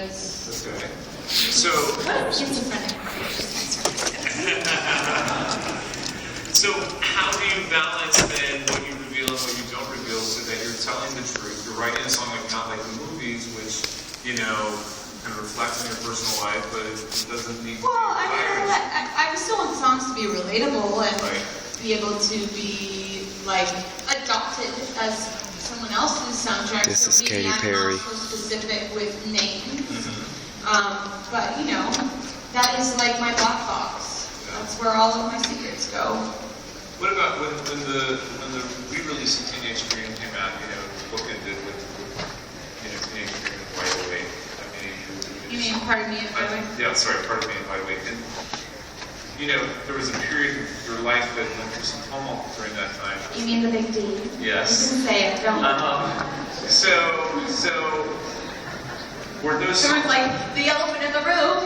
because... That's good. So... What? Schizophrenic. So how do you balance then what you reveal and what you don't reveal so that you're telling the truth? You're writing a song like Not Like the Movies, which, you know, kind of reflects on your personal life, but it doesn't need to be I still want songs to be relatable and right. be able to be, like, adopted as someone else's soundtrack. This is maybe Katy Perry. I'm not so specific with names. Mm-hmm. But, you know, that is like my black box. Yeah. That's where all of my secrets go. What about when the re-release of Teenage Dream came out, you know, the book ended with you know, Teenage Dream and Wide Awake. I mean, You mean Pardon Me and By the Way? Yeah, sorry, Pardon Me and Wide Awake. And, you know, there was a period of your life that went through some tumult during that time. You mean the Big D? Yes. You didn't say it, don't. So were those Someone's like, the elephant in the room.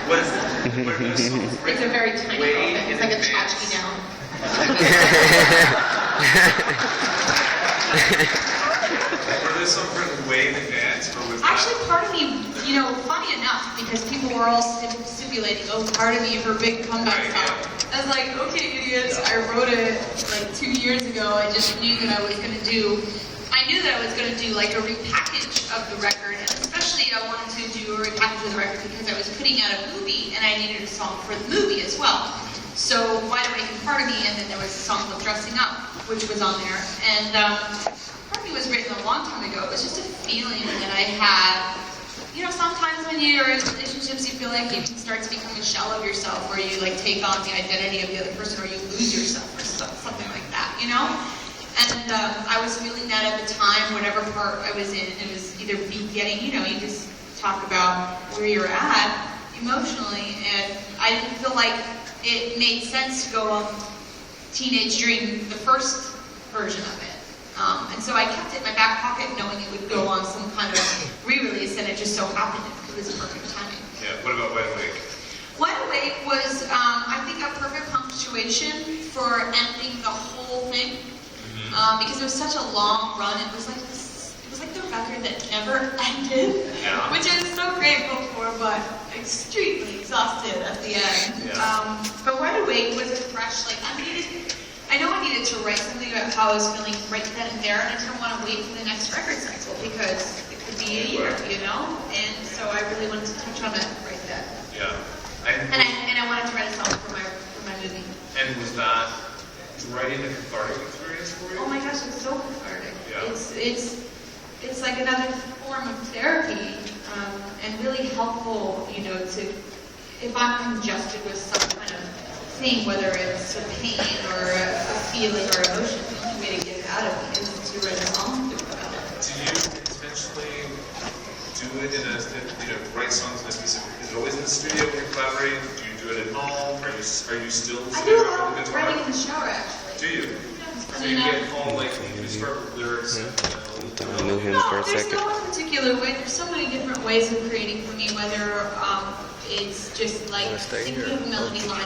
were those songs It's written a very tiny way elephant. It's in like a advance? tchotchke now. Were those songs written way in advance, or was Actually, part of me, you know, funny enough, because people were all stipulating, oh, part of me for big comeback Right, song. I was like, okay, idiots, I wrote it like 2 years ago. I just knew that I was going to do like a repackage of the record, and especially I wanted to do a repackage of the record because I was putting out a movie, and I needed a song for the movie as well. So, Wide Awake and Part of Me, and then there was a song called Dressing Up, which was on there. And Part of Me was written a long time ago. It was just a feeling that I had. You know, sometimes when you're in relationships, you feel like you can start to become a shell of yourself, where you like take on the identity of the other person, or you lose yourself, or something like that, you know? And I was feeling that at the time, whatever part I was in. It was either getting, you know, you just talk about where you're at emotionally, and I didn't feel like it made sense to go on Teenage Dream, the first version of it. And so I kept it in my back pocket knowing it would go on some kind of re-release, and it just so happened it was perfect timing. Yeah, what about Wide Awake? Wide Awake was, I think, a perfect punctuation for ending the whole thing. Because it was such a long run. It was like the record that never ended, Yeah. which I was so grateful for, but extremely exhausted at the end. Yeah. But Wide Awake was a fresh, like, I know I needed to write something about how I was feeling right then and there, and I didn't want to wait for the next record cycle because it could be a year, you know? And so I really wanted to touch on it right then. Yeah. And I wanted to write a song for my movie. And was that writing a cathartic experience for you? Oh my gosh, it's so cathartic. Yeah. It's like another form of therapy, and really helpful, you know, to, if I'm congested with some kind of thing, whether it's a pain or a feeling or emotion, the only way to get it out of me is to write a song about it. Do you intentionally do it in a, you know, write songs in a specific, is it always in the studio when you're collaborating? Do you do it at home? Are you still I do a sitting lot around the of guitar? writing in the shower, actually. Do you? So you get all like, you start with lyrics and, I knew him for a There's second. no one particular way. There's so many different ways of creating for me, whether it's just like thinking of a melody line.